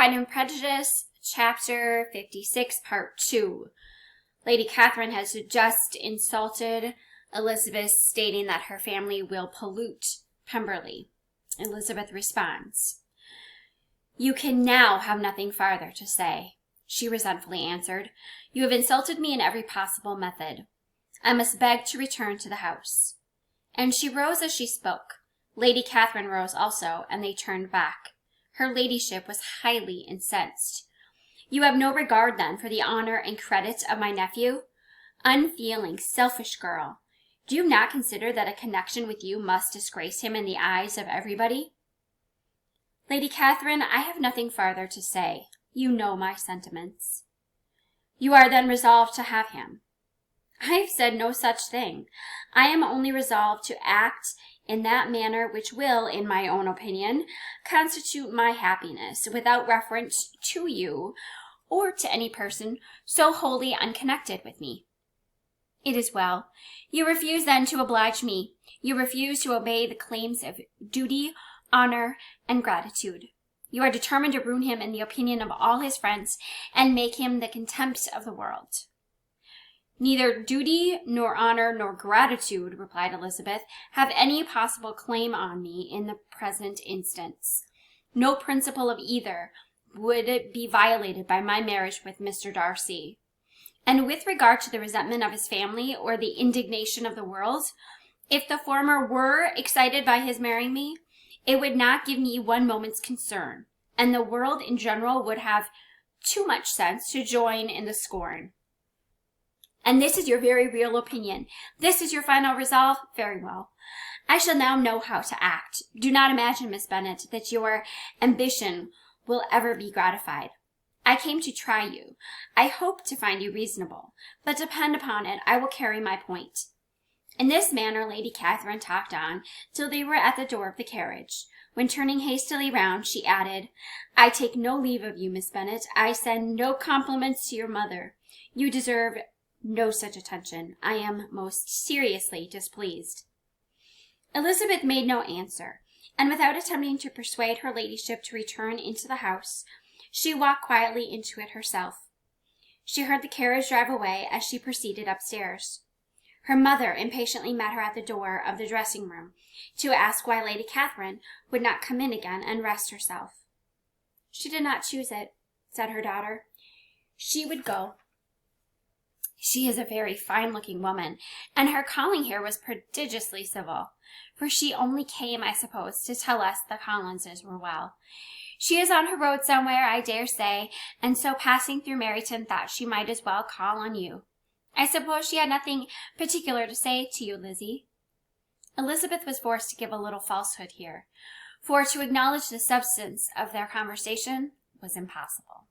Pride and Prejudice, Chapter 56, Part 2. Lady Catherine has just insulted Elizabeth, stating that her family will pollute Pemberley. Elizabeth responds, "You can now have nothing farther to say," she resentfully answered. "You have insulted me in every possible method. I must beg to return to the house." And she rose as she spoke. Lady Catherine rose also, and they turned back. Her ladyship was highly incensed. "You have no regard, then, for the honor and credit of my nephew? Unfeeling, selfish girl. Do you not consider that a connection with you must disgrace him in the eyes of everybody?" "Lady Catherine, I have nothing farther to say. You know my sentiments." "You are then resolved to have him?" "I have said no such thing. I am only resolved to act in that manner which will, in my own opinion, constitute my happiness, without reference to you, or to any person so wholly unconnected with me." "It is well. You refuse then to oblige me. You refuse to obey the claims of duty, honor, and gratitude. You are determined to ruin him in the opinion of all his friends, and make him the contempt of the world." "Neither duty, nor honor, nor gratitude," replied Elizabeth, "have any possible claim on me in the present instance. No principle of either would be violated by my marriage with Mr. Darcy. And with regard to the resentment of his family, or the indignation of the world, if the former were excited by his marrying me, it would not give me one moment's concern, and the world in general would have too much sense to join in the scorn." "And this is your very real opinion? This is your final resolve? Very well. I shall now know how to act. Do not imagine, Miss Bennet, that your ambition will ever be gratified. I came to try you. I hope to find you reasonable, but depend upon it, I will carry my point." In this manner Lady Catherine talked on till they were at the door of the carriage, when, turning hastily round, she added, "I take no leave of you, Miss Bennet. I send no compliments to your mother. You deserve no such attention. I am most seriously displeased." Elizabeth made no answer, and without attempting to persuade her ladyship to return into the house, she walked quietly into it herself. She heard the carriage drive away as she proceeded upstairs. Her mother impatiently met her at the door of the dressing-room to ask why Lady Catherine would not come in again and rest herself. "She did not choose it," said her daughter. "She would go. She is a very fine-looking woman, and her calling here was prodigiously civil, for she only came, I suppose, to tell us the Collinses were well. She is on her road somewhere, I dare say, and so passing through Meryton thought she might as well call on you. I suppose she had nothing particular to say to you, Lizzie?" Elizabeth was forced to give a little falsehood here, for to acknowledge the substance of their conversation was impossible.